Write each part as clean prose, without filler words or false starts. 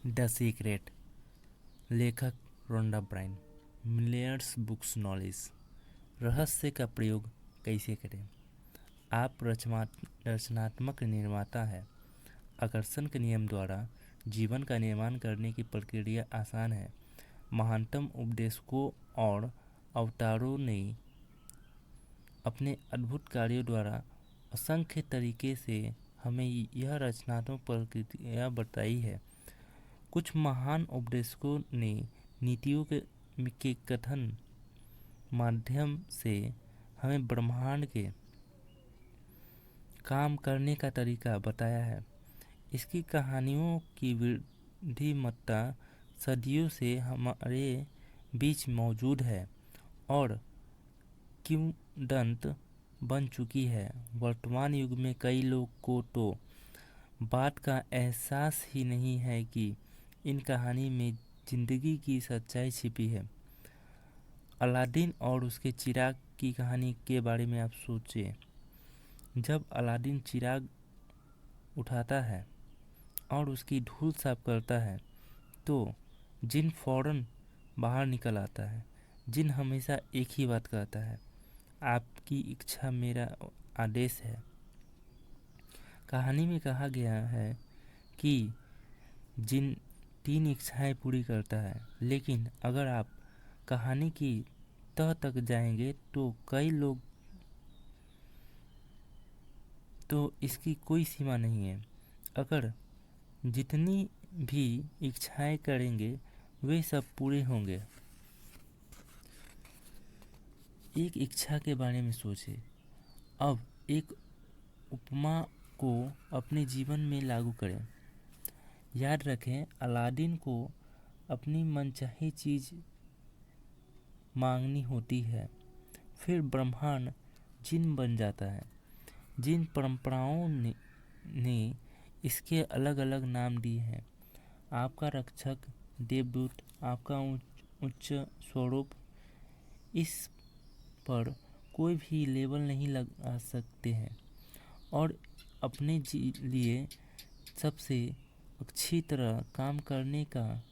The secret, लेखक Rhonda Byrne. मिलियर्स books knowledge. रहस्य का प्रयोग कैसे करें। आप रचनात्मक निर्माता है। आकर्षण के नियम द्वारा जीवन का निर्माण करने की प्रक्रिया आसान है। महानतम उपदेशकों और अवतारों ने अपने अद्भुत कार्यों द्वारा असंख्य तरीके से हमें यह रचनात्मक प्रक्रिया बताई है। कुछ महान उपदेशकों ने नीतियों के कथन माध्यम से हमें ब्रह्मांड के काम करने का तरीका बताया है। इसकी कहानियों की विधिमत्ता सदियों से हमारे बीच मौजूद है और किंवदंत बन चुकी है। वर्तमान युग में कई लोग को तो बात का एहसास ही नहीं है कि इन कहानी में जिंदगी की सच्चाई छिपी है। अलादीन और उसके चिराग की कहानी के बारे में आप सोचिए। जब अलादीन चिराग उठाता है और उसकी धूल साफ करता है तो जिन फौरन बाहर निकल आता है। जिन हमेशा एक ही बात कहता है, आपकी इच्छा मेरा आदेश है। कहानी में कहा गया है कि जिन 3 इच्छाएं पूरी करता है, लेकिन अगर आप कहानी की तह तक जाएंगे तो कई लोग तो इसकी कोई सीमा नहीं है। अगर जितनी भी इच्छाएं करेंगे वे सब पूरे होंगे। एक इच्छा के बारे में सोचें। अब एक उपमा को अपने जीवन में लागू करें। याद रखें, अलादीन को अपनी मनचाही चीज मांगनी होती है, फिर ब्रह्मांड जिन बन जाता है। जिन परंपराओं ने इसके अलग अलग नाम दिए हैं। आपका रक्षक, देवदूत, आपका उच्च स्वरूप, इस पर कोई भी लेबल नहीं लगा सकते हैं और अपने लिए सबसे अच्छी तरह काम करने का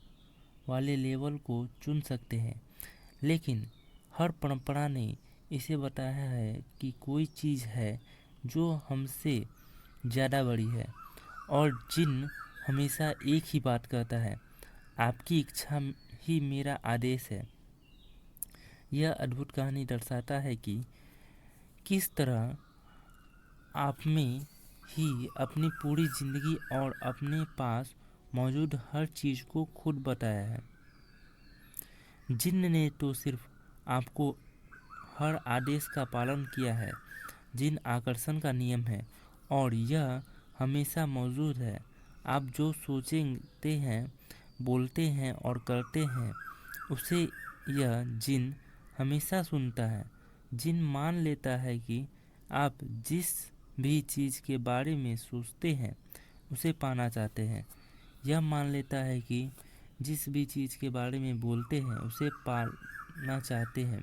वाले लेवल को चुन सकते हैं। लेकिन हर परंपरा ने इसे बताया है कि कोई चीज़ है जो हमसे ज़्यादा बड़ी है और जिन हमेशा एक ही बात कहता है, आपकी इच्छा ही मेरा आदेश है। यह अद्भुत कहानी दर्शाता है कि किस तरह आप में ही अपनी पूरी जिंदगी और अपने पास मौजूद हर चीज़ को खुद बताया है। जिन ने तो सिर्फ आपको हर आदेश का पालन किया है। जिन आकर्षण का नियम है और यह हमेशा मौजूद है। आप जो सोचते हैं, बोलते हैं और करते हैं, उसे यह जिन हमेशा सुनता है। जिन मान लेता है कि आप जिस भी चीज़ के बारे में सोचते हैं उसे पाना चाहते हैं। यह मान लेता है कि जिस भी चीज़ के बारे में बोलते हैं उसे पाना चाहते हैं।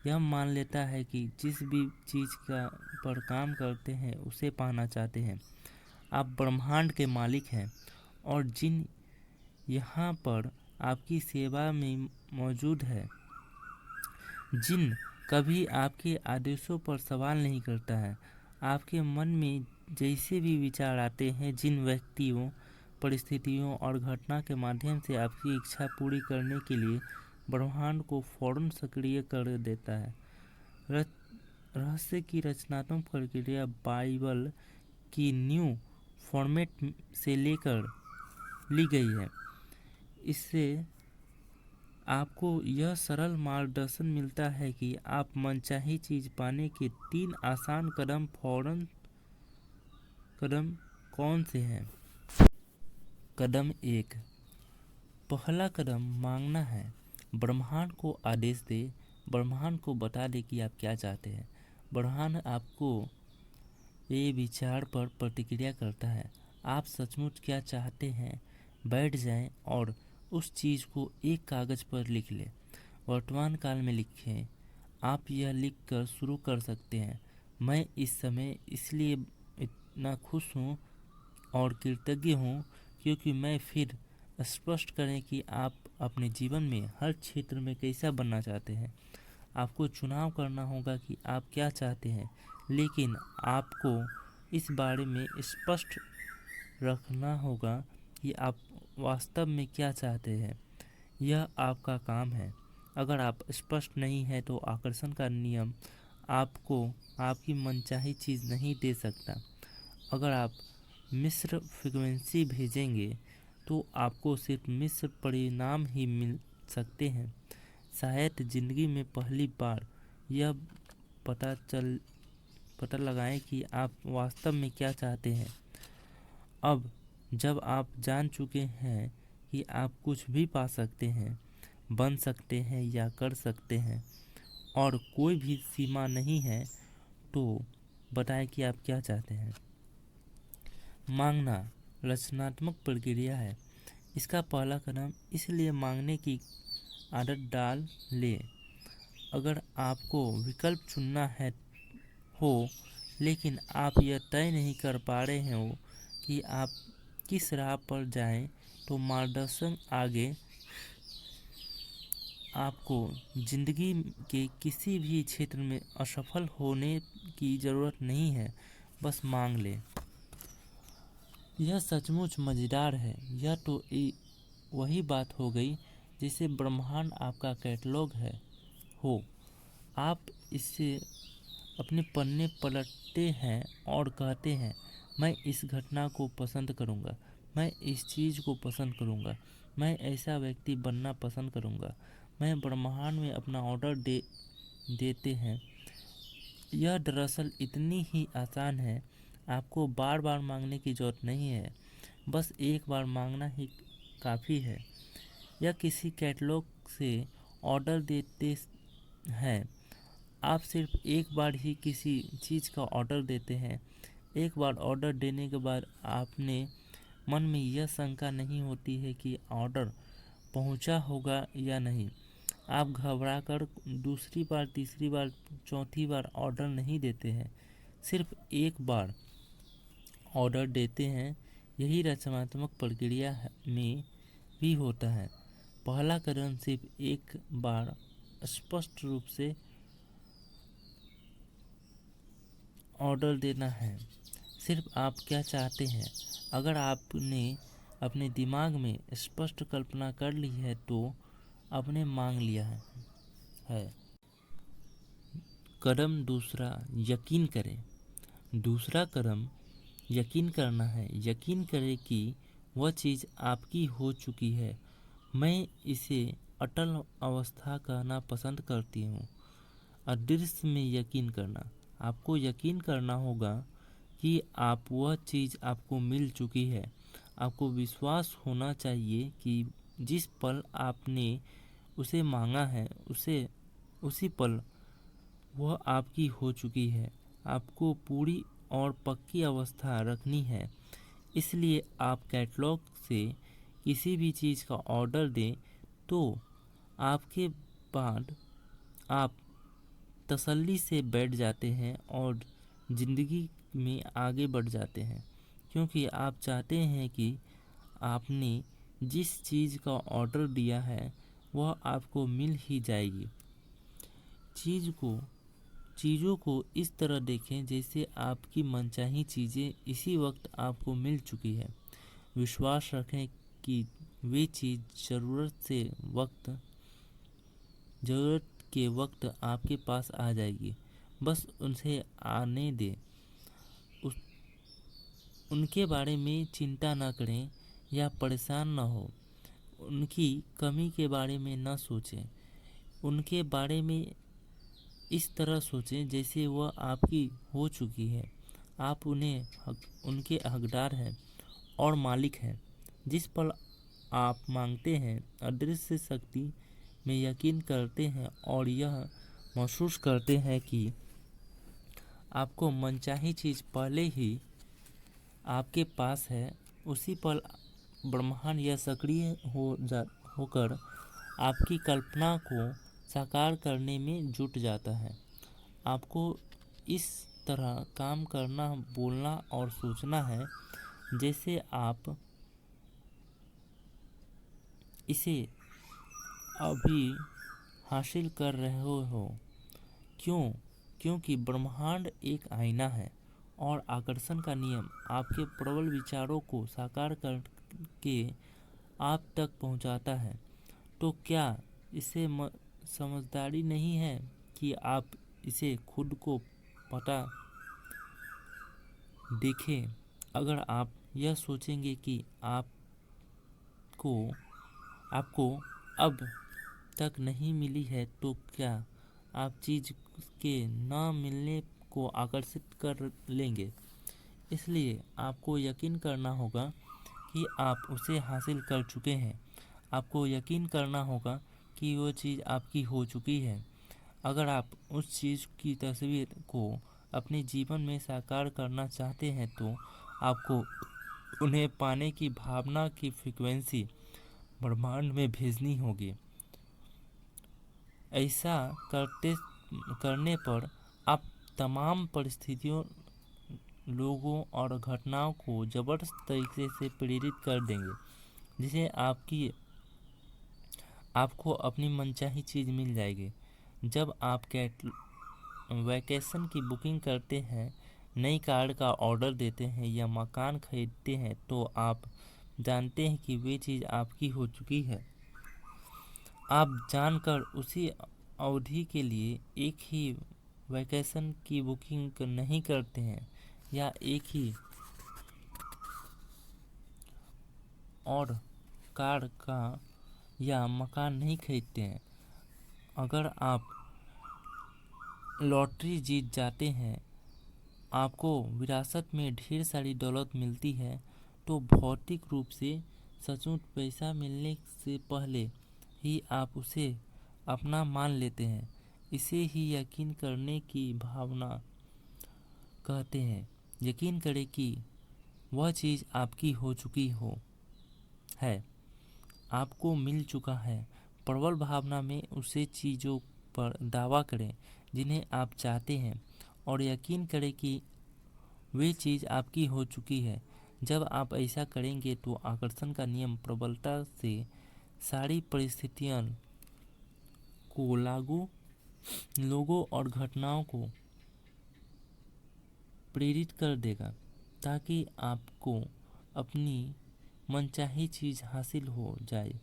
यह मान लेता है कि जिस भी चीज़ का पर काम करते हैं उसे पाना चाहते हैं। आप ब्रह्मांड के मालिक हैं और जिन यहाँ पर आपकी सेवा में मौजूद है। जिन कभी आपके आदेशों पर सवाल नहीं करता है। आपके मन में जैसे भी विचार आते हैं, जिन व्यक्तियों, परिस्थितियों और घटना के माध्यम से आपकी इच्छा पूरी करने के लिए ब्रह्मांड को फौरन सक्रिय कर देता है। रहस्य की रचनात्मक प्रक्रिया बाइबल की न्यू फॉर्मेट से लेकर ली गई है। इससे आपको यह सरल मार्गदर्शन मिलता है कि आप मनचाही चीज पाने के 3 आसान कदम कौन से हैं। कदम 1, पहला कदम मांगना है। ब्रह्मांड को आदेश दे। ब्रह्मांड को बता दे कि आप क्या चाहते हैं। ब्रह्मांड आपको ये विचार पर प्रतिक्रिया करता है। आप सचमुच क्या चाहते हैं, बैठ जाएं और उस चीज़ को एक कागज़ पर लिख लें। वर्तमान काल में लिखें। आप यह लिखकर शुरू कर सकते हैं, मैं इस समय इसलिए इतना खुश हूँ और कृतज्ञ हूँ क्योंकि मैं फिर स्पष्ट करें कि आप अपने जीवन में हर क्षेत्र में कैसा बनना चाहते हैं। आपको चुनाव करना होगा कि आप क्या चाहते हैं, लेकिन आपको इस बारे में स्पष्ट रखना होगा कि आप वास्तव में क्या चाहते हैं। यह आपका काम है। अगर आप स्पष्ट नहीं हैं तो आकर्षण का नियम आपको आपकी मनचाही चीज़ नहीं दे सकता। अगर आप मिश्र फ्रीक्वेंसी भेजेंगे तो आपको सिर्फ मिश्र परिणाम ही मिल सकते हैं। शायद ज़िंदगी में पहली बार यह पता लगाएं कि आप वास्तव में क्या चाहते हैं। अब जब आप जान चुके हैं कि आप कुछ भी पा सकते हैं, बन सकते हैं या कर सकते हैं और कोई भी सीमा नहीं है, तो बताएं कि आप क्या चाहते हैं। मांगना रचनात्मक प्रक्रिया है। इसका पहला कदम इसलिए मांगने की आदत डाल ले। अगर आपको विकल्प चुनना है हो, लेकिन आप यह तय नहीं कर पा रहे हो कि आप किस राह पर जाएं, तो मार्गदर्शन आगे आपको जिंदगी के किसी भी क्षेत्र में असफल होने की ज़रूरत नहीं है, बस मांग ले। यह सचमुच मज़ेदार है। यह तो वही बात हो गई जिसे ब्रह्मांड आपका कैटलॉग हो। आप इससे अपने पन्ने पलटते हैं और कहते हैं, मैं इस घटना को पसंद करूंगा, मैं इस चीज़ को पसंद करूंगा, मैं ऐसा व्यक्ति बनना पसंद करूंगा। मैं ब्रह्मांड में अपना ऑर्डर देते हैं। यह दरअसल इतनी ही आसान है। आपको बार बार मांगने की ज़रूरत नहीं है, बस एक बार मांगना ही काफ़ी है। या किसी कैटलॉग से ऑर्डर देते हैं। आप सिर्फ एक बार ही किसी चीज़ का ऑर्डर देते हैं। एक बार ऑर्डर देने के बाद आपने मन में यह शंका नहीं होती है कि ऑर्डर पहुंचा होगा या नहीं। आप घबराकर दूसरी बार, तीसरी बार, चौथी बार ऑर्डर नहीं देते हैं, सिर्फ एक बार ऑर्डर देते हैं। यही रचनात्मक प्रक्रिया में भी होता है। पहला कदम सिर्फ एक बार स्पष्ट रूप से ऑर्डर देना है। सिर्फ आप क्या चाहते हैं। अगर आपने अपने दिमाग में स्पष्ट कल्पना कर ली है तो आपने मांग लिया है। कदम दूसरा, यकीन करें। दूसरा कदम यकीन करना है। यकीन करें कि वह चीज़ आपकी हो चुकी है। मैं इसे अटल अवस्था कहना पसंद करती हूँ। अदृश्य में यकीन करना। आपको यकीन करना होगा कि आप वह चीज़ आपको मिल चुकी है। आपको विश्वास होना चाहिए कि जिस पल आपने उसे मांगा है, उसी पल वह आपकी हो चुकी है। आपको पूरी और पक्की अवस्था रखनी है। इसलिए आप कैटलॉग से किसी भी चीज़ का ऑर्डर दें तो आपके बाद आप तसल्ली से बैठ जाते हैं और ज़िंदगी में आगे बढ़ जाते हैं, क्योंकि आप चाहते हैं कि आपने जिस चीज़ का ऑर्डर दिया है वह आपको मिल ही जाएगी। चीज़ों को इस तरह देखें जैसे आपकी मनचाही चीज़ें इसी वक्त आपको मिल चुकी है। विश्वास रखें कि वे चीज़ ज़रूरत के वक्त आपके पास आ जाएगी। बस उनसे आने दें। उनके बारे में चिंता न करें या परेशान न हो। उनकी कमी के बारे में न सोचें। उनके बारे में इस तरह सोचें जैसे वह आपकी हो चुकी है। आप उनके हकदार हैं और मालिक हैं। जिस पल आप मांगते हैं, अदृश्य शक्ति में यकीन करते हैं और यह महसूस करते हैं कि आपको मनचाही चीज़ पहले ही आपके पास है, उसी पल ब्रह्मांड यह सक्रिय होकर आपकी कल्पना को साकार करने में जुट जाता है। आपको इस तरह काम करना, बोलना और सोचना है जैसे आप इसे अभी हासिल कर रहे हो। क्यों? क्योंकि ब्रह्मांड एक आईना है और आकर्षण का नियम आपके प्रबल विचारों को साकार करके आप तक पहुंचाता है। तो क्या इसे समझदारी नहीं है कि आप इसे खुद को पता देखें? अगर आप यह सोचेंगे कि आपको अब तक नहीं मिली है, तो क्या आप चीज़ के न मिलने को आकर्षित कर लेंगे? इसलिए आपको यकीन करना होगा कि आप उसे हासिल कर चुके हैं। आपको यकीन करना होगा कि वो चीज़ आपकी हो चुकी है। अगर आप उस चीज़ की तस्वीर को अपने जीवन में साकार करना चाहते हैं, तो आपको उन्हें पाने की भावना की फ्रीक्वेंसी ब्रह्मांड में भेजनी होगी। ऐसा करने पर आप तमाम परिस्थितियों, लोगों और घटनाओं को ज़बरदस्त तरीके से प्रेरित कर देंगे, जिसे आपको अपनी मनचाही चीज़ मिल जाएगी। जब आप वैकेशन की बुकिंग करते हैं, नई कार का ऑर्डर देते हैं या मकान खरीदते हैं, तो आप जानते हैं कि वे चीज़ आपकी हो चुकी है। आप जानकर उसी अवधि के लिए एक ही वैकेशन की बुकिंग नहीं करते हैं या एक ही और कार का या मकान नहीं खरीदते हैं। अगर आप लॉटरी जीत जाते हैं, आपको विरासत में ढेर सारी दौलत मिलती है, तो भौतिक रूप से सचमुच पैसा मिलने से पहले ही आप उसे अपना मान लेते हैं। इसे ही यकीन करने की भावना कहते हैं। यकीन करें कि वह चीज़ आपकी हो चुकी है, आपको मिल चुका है। प्रबल भावना में उसे चीज़ों पर दावा करें जिन्हें आप चाहते हैं और यकीन करें कि वे चीज़ आपकी हो चुकी है। जब आप ऐसा करेंगे तो आकर्षण का नियम प्रबलता से सारी परिस्थितियों को लोगों और घटनाओं को प्रेरित कर देगा, ताकि आपको अपनी मनचाही चीज़ हासिल हो जाए।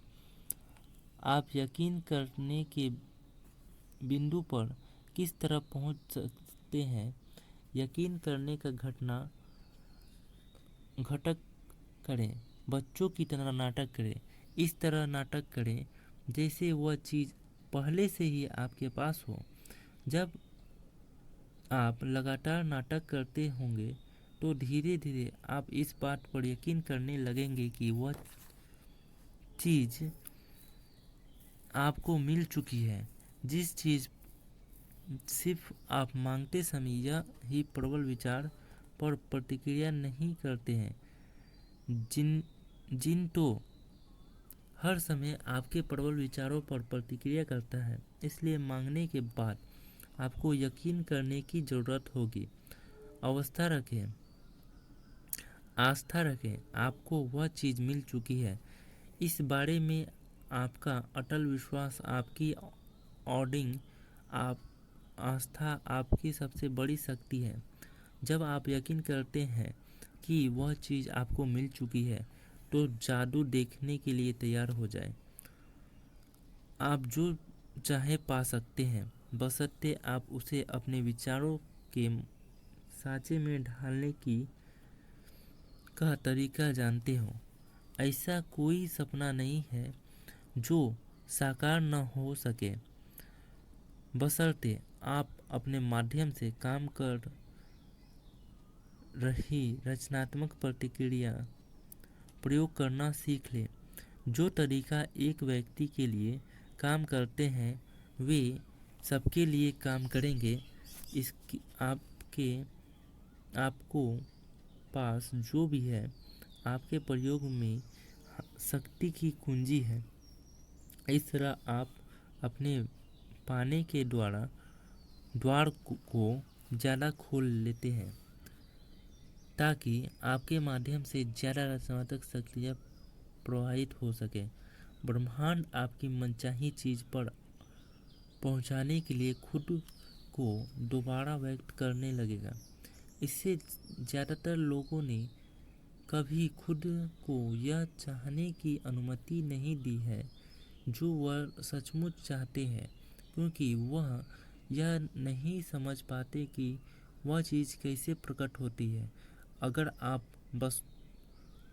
आप यकीन करने के बिंदु पर किस तरह पहुंच सकते हैं? यकीन करने का घटक करें। बच्चों की तरह नाटक करें। इस तरह नाटक करें जैसे वह चीज़ पहले से ही आपके पास हो। जब आप लगातार नाटक करते होंगे, तो धीरे धीरे आप इस बात पर यकीन करने लगेंगे कि वह चीज़ आपको मिल चुकी है। जिस चीज़ सिर्फ आप मांगते समय यह ही प्रबल विचार पर प्रतिक्रिया नहीं करते हैं, जिन तो हर समय आपके प्रबल विचारों पर प्रतिक्रिया करता है। इसलिए मांगने के बाद आपको यकीन करने की ज़रूरत होगी। आस्था रखें, आपको वह चीज़ मिल चुकी है। इस बारे में आपका अटल विश्वास, आपकी ऑर्डिंग, आस्था आपकी सबसे बड़ी शक्ति है। जब आप यकीन करते हैं कि वह चीज़ आपको मिल चुकी है, तो जादू देखने के लिए तैयार हो जाए। आप जो चाहे पा सकते हैं, बशर्ते आप उसे अपने विचारों के सांचे में ढालने का तरीका जानते हो। ऐसा कोई सपना नहीं है जो साकार न हो सके, बशर्ते आप अपने माध्यम से काम कर रही रचनात्मक प्रतिक्रिया प्रयोग करना सीख लें। जो तरीका एक व्यक्ति के लिए काम करते हैं, वे सबके लिए काम करेंगे। इसकी आपको पास जो भी है, आपके प्रयोग में शक्ति की कुंजी है। इस तरह आप अपने पाने के द्वार को ज़्यादा खोल लेते हैं, ताकि आपके माध्यम से ज़्यादा रचनात्मक शक्तियाँ प्रवाहित हो सके। ब्रह्मांड आपकी मनचाही चीज़ पर पहुंचाने के लिए खुद को दोबारा व्यक्त करने लगेगा। इससे ज़्यादातर लोगों ने कभी खुद को यह चाहने की अनुमति नहीं दी है जो वह सचमुच चाहते हैं, क्योंकि वह यह नहीं समझ पाते कि वह चीज़ कैसे प्रकट होती है। अगर आप बस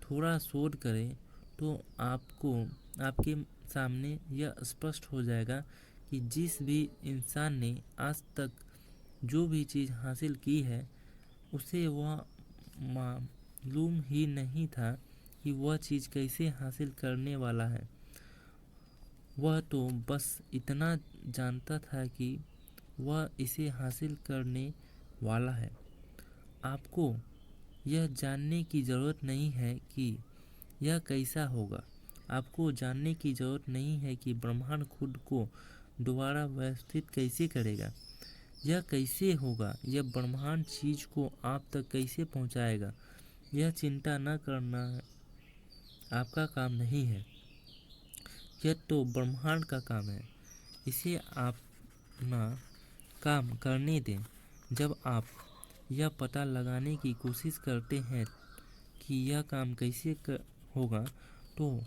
थोड़ा शोध करें तो आपके सामने यह स्पष्ट हो जाएगा कि जिस भी इंसान ने आज तक जो भी चीज़ हासिल की है उसे वह मालूम ही नहीं था कि वह चीज़ कैसे हासिल करने वाला है। वह तो बस इतना जानता था कि वह इसे हासिल करने वाला है। आपको यह जानने की ज़रूरत नहीं है कि यह कैसा होगा। आपको जानने की ज़रूरत नहीं है कि ब्रह्मांड खुद को दोबारा व्यवस्थित कैसे करेगा। यह कैसे होगा, यह ब्रह्मांड चीज़ को आप तक कैसे पहुंचाएगा, यह चिंता न करना आपका काम नहीं है। यह तो ब्रह्मांड का काम है। इसे अपना काम करने दें। जब आप यह पता लगाने की कोशिश करते हैं कि यह काम कैसे होगा, तो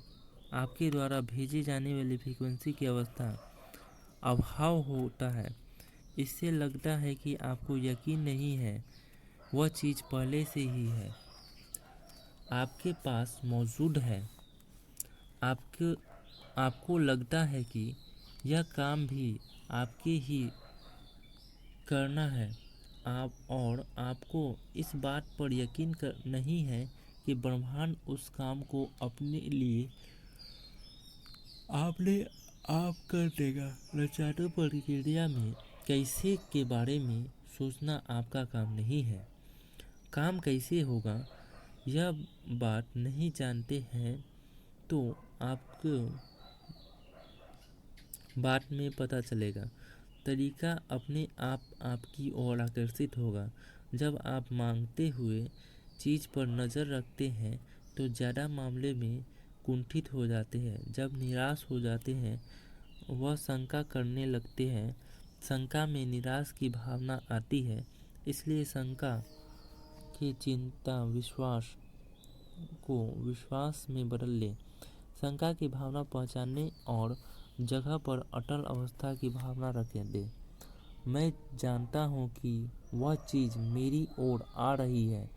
आपके द्वारा भेजे जाने वाली फ्रीक्वेंसी की अवस्था अभाव होता है। इससे लगता है कि आपको यकीन नहीं है, वह चीज़ पहले से ही है, आपके पास मौजूद है। आपको लगता है कि यह काम भी आपके ही करना है। आपको इस बात पर यकीन नहीं है कि ब्रह्मांड उस काम को अपने लिए आपने आप कर देगा। रचनात्मक प्रक्रिया में कैसे के बारे में सोचना आपका काम नहीं है। काम कैसे होगा यह बात नहीं जानते हैं तो आपको बाद में पता चलेगा। तरीका अपने आप आपकी ओर आकर्षित होगा। जब आप मांगते हुए चीज़ पर नज़र रखते हैं तो ज़्यादा मामले में कुंठित हो जाते हैं। जब निराश हो जाते हैं वह शंका करने लगते हैं। शंका में निराश की भावना आती है, इसलिए शंका की चिंता विश्वास में बदल ले। शंका की भावना पहचानने और जगह पर अटल अवस्था की भावना रखें दे। मैं जानता हूँ कि वह चीज़ मेरी ओर आ रही है